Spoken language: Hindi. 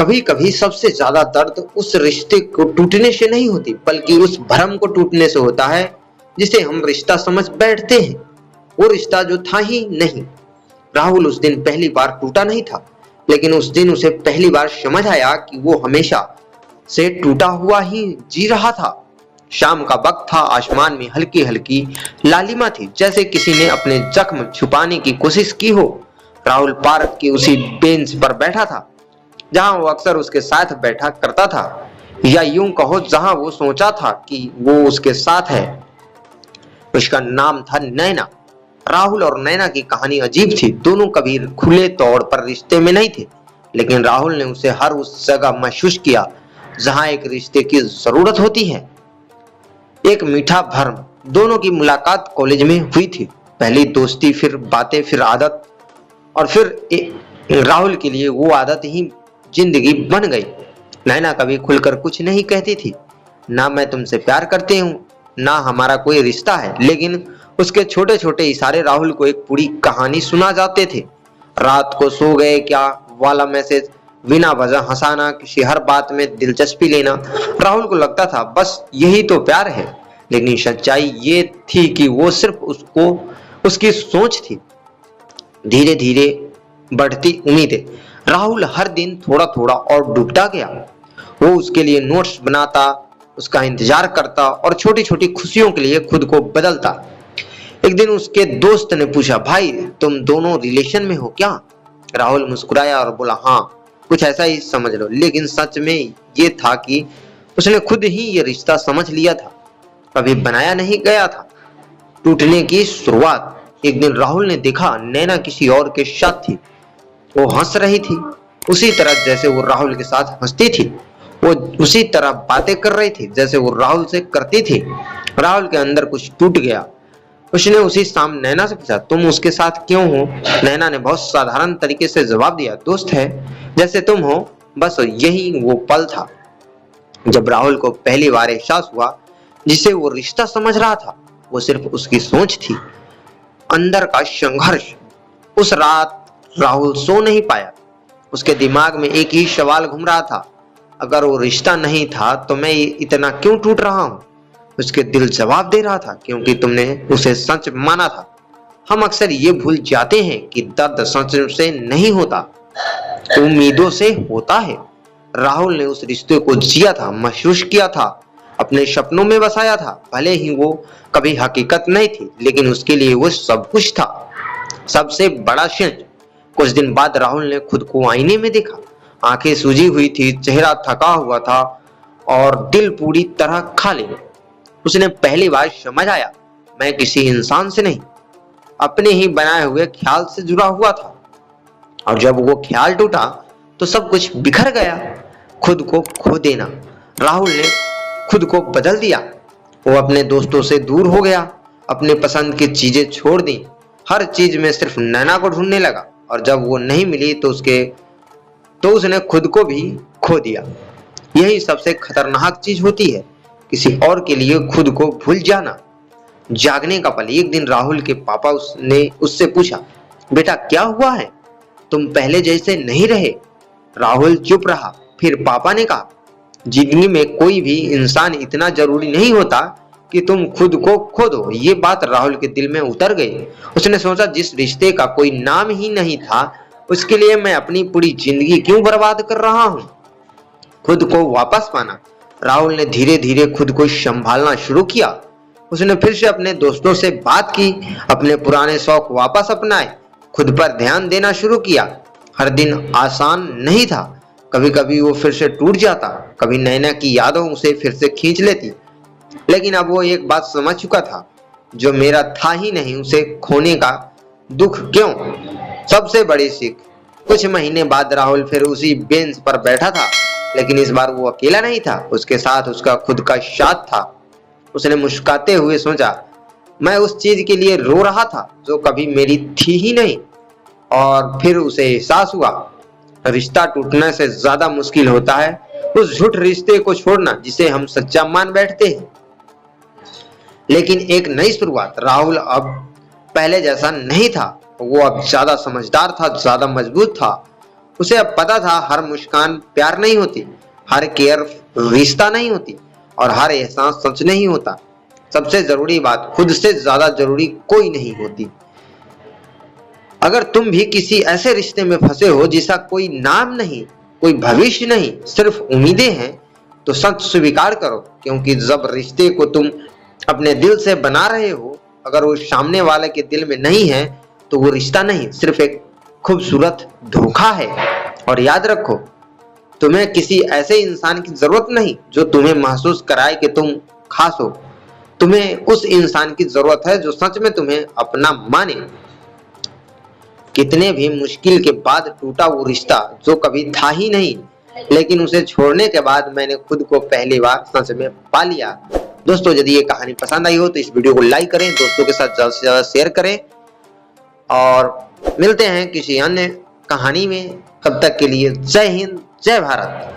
कभी कभी सबसे ज्यादा दर्द उस रिश्ते को टूटने से नहीं होती, बल्कि उस भ्रम को टूटने से होता है जिसे हम रिश्ता समझ बैठते हैं। वो रिश्ता जो था ही नहीं। राहुल उस दिन पहली बार टूटा नहीं था, लेकिन उस दिन उसे पहली बार समझ आया कि वो हमेशा से टूटा हुआ ही जी रहा था। शाम का वक्त था, आसमान में हल्की हल्की लालिमा थी, जैसे किसी ने अपने जख्म छुपाने की कोशिश की हो। राहुल पार्क की उसी बेंच पर बैठा था जहां वो अक्सर उसके साथ बैठा करता था, या यूं कहो जहां वो सोचा था कि वो उसके साथ है। उसका नाम था नैना। राहुल और नैना की कहानी अजीब थी। दोनों कभी खुले तौर पर रिश्ते में नहीं थे, लेकिन राहुल ने उसे हर उस जगह महसूस किया जहां एक रिश्ते की जरूरत होती है। एक मीठा भ्रम। दोनों की मुलाकात कॉलेज में हुई थी। पहली दोस्ती, फिर बातें, फिर आदत, और फिर राहुल के लिए वो आदत ही जिंदगी बन गई। नैना कभी खुलकर कुछ नहीं कहती थी, ना मैं तुमसे प्यार करती हूँ, ना हमारा कोई रिश्ता है, लेकिन उसके छोटे छोटे इशारे राहुल को एक पूरी कहानी सुना जाते थे। रात को सो गए क्या वाला मैसेज, बिना वजह हंसाना, किसी हर बात में दिलचस्पी लेना। राहुल को लगता था बस यही तो प्यार है, लेकिन सच्चाई ये थी कि वो सिर्फ उसको उसकी सोच थी। धीरे धीरे बढ़ती उम्मीदें। राहुल हर दिन थोड़ा थोड़ा और डूबता गया। वो उसके लिए नोट्स बनाता, उसका इंतजार करता और छोटी छोटी खुशियों के लिए खुद को बदलता। एक दिन उसके दोस्त ने पूछा, भाई तुम दोनों रिलेशन में हो क्या? राहुल मुस्कुराया और बोला, हाँ कुछ ऐसा ही समझ लो। लेकिन सच में ये था कि उसने खुद ही ये रिश्ता समझ लिया था, कभी बनाया नहीं गया था। टूटने की शुरुआत। एक दिन राहुल ने देखा नैना किसी और के साथ थी। वो हंस रही थी, उसी तरह जैसे वो राहुल के साथ हंसती थी। वो उसी तरह बातें कर रही थी जैसे वो राहुल से करती थी। राहुल के अंदर कुछ टूट गया। उसने उसी शाम नैना से पूछा, तुम उसके साथ क्यों हो? नैना ने बहुत साधारण तरीके से जवाब दिया, दोस्त है जैसे तुम हो। बस यही वो पल था जब राहुल को पहली बार एहसास हुआ जिसे वो रिश्ता समझ रहा था वो सिर्फ उसकी सोच थी, अंदर का संघर्ष। उस रात राहुल सो नहीं पाया। उसके दिमाग में एक ही सवाल घूम रहा था, अगर वो रिश्ता नहीं था तो मैं इतना क्यों टूट रहा हूँ? उसके दिल जवाब दे रहा था, क्योंकि तुमने उसे सच माना था। हम अक्सर ये भूल जाते हैं कि दर्द सच से नहीं होता, उम्मीदों से होता है। राहुल ने उस रिश्ते को जिया था, महसूस किया था, अपने सपनों में बसाया था। भले ही वो कभी हकीकत नहीं थी, लेकिन उसके लिए वो सब कुछ था, सबसे बड़ा क्षण। कुछ दिन बाद राहुल ने खुद को आईने में देखा। आंखें सूजी हुई थी, चेहरा थका हुआ था और दिल पूरी तरह खाली। उसने पहली बार समझ आया, मैं किसी इंसान से नहीं, अपने ही बनाए हुए ख्याल से जुड़ा हुआ था। और जब वो ख्याल टूटा तो सब कुछ बिखर गया। खुद को खो देना। राहुल ने खुद को बदल दिया। वो अपने दोस्तों से दूर हो गया, अपने पसंद की चीजें छोड़ दी, हर चीज में सिर्फ नैना को ढूंढने लगा। और जब वो नहीं मिली तो उसने खुद को भी खो दिया। यही सबसे खतरनाक चीज होती है, किसी और के लिए खुद को भूल जाना। जागने का पल। एक दिन राहुल के पापा ने उससे पूछा, बेटा क्या हुआ है, तुम पहले जैसे नहीं रहे। राहुल चुप रहा। फिर पापा ने कहा, जिंदगी में कोई भी इंसान इतना जरूरी नहीं होता कि तुम खुद को खो दो। ये बात राहुल के दिल में उतर गई। उसने सोचा, जिस रिश्ते का कोई नाम ही नहीं था उसके लिए मैं अपनी पूरी जिंदगी क्यों बर्बाद कर रहा हूँ? खुद को वापस पाना। राहुल ने धीरे धीरे खुद को संभालना शुरू किया। उसने फिर से अपने दोस्तों से बात की, अपने पुराने शौक वापस अपनाए, खुद पर ध्यान देना शुरू किया। हर दिन आसान नहीं था। कभी कभी वो फिर से टूट जाता, कभी नैना की यादों उसे फिर से खींच लेती। लेकिन अब वो एक बात समझ चुका था, जो मेरा था ही नहीं उसे खोने का दुख क्यों। सबसे बड़ी सीख। कुछ महीने बाद राहुल फिर उसी बेंच पर बैठा था, लेकिन इस बार वो अकेला नहीं था, उसके साथ उसका खुद का साथ था। उसने मुस्कुराते हुए सोचा, मैं उस चीज के लिए रो रहा था जो कभी मेरी थी ही नहीं। और फिर उसे एहसास हुआ, रिश्ता टूटने से ज्यादा मुश्किल होता है उस झूठ रिश्ते को छोड़ना जिसे हम सच्चा मान बैठते हैं। लेकिन एक नई शुरुआत। राहुल अब पहले जैसा नहीं था। वो अब ज्यादा समझदार था, ज्यादा मजबूत था। उसे अब पता था हर मुस्कान प्यार नहीं होती, हर केयर रिश्ता नहीं होती और हर एहसास सच नहीं होता। सबसे जरूरी बात, खुद से ज्यादा जरूरी कोई नहीं होती। अगर तुम भी किसी ऐसे रिश्ते में फंसे हो जिसका कोई नाम नहीं, कोई भविष्य नहीं, सिर्फ उम्मीदें हैं, तो सच स्वीकार करो, क्योंकि जब रिश्ते को तुम अपने दिल से बना रहे हो, अगर वो सामने वाले के दिल में नहीं है तो वो रिश्ता नहीं, सिर्फ एक खूबसूरत धोखा है। और याद रखो, तुम्हें किसी ऐसे इंसान की जरूरत नहीं जो तुम्हें महसूस कराए कि तुम खास हो। तुम्हें उस इंसान की जरूरत है जो सच में तुम्हें अपना माने। कितने भी मुश्किल के बाद टूटा वो रिश्ता जो कभी था ही नहीं, लेकिन उसे छोड़ने के बाद मैंने खुद को पहली बार सच में पा लिया। दोस्तों, यदि ये कहानी पसंद आई हो तो इस वीडियो को लाइक करें, दोस्तों के साथ ज्यादा से ज्यादा शेयर करें और मिलते हैं किसी अन्य कहानी में। तब तक के लिए जय हिंद, जय भारत।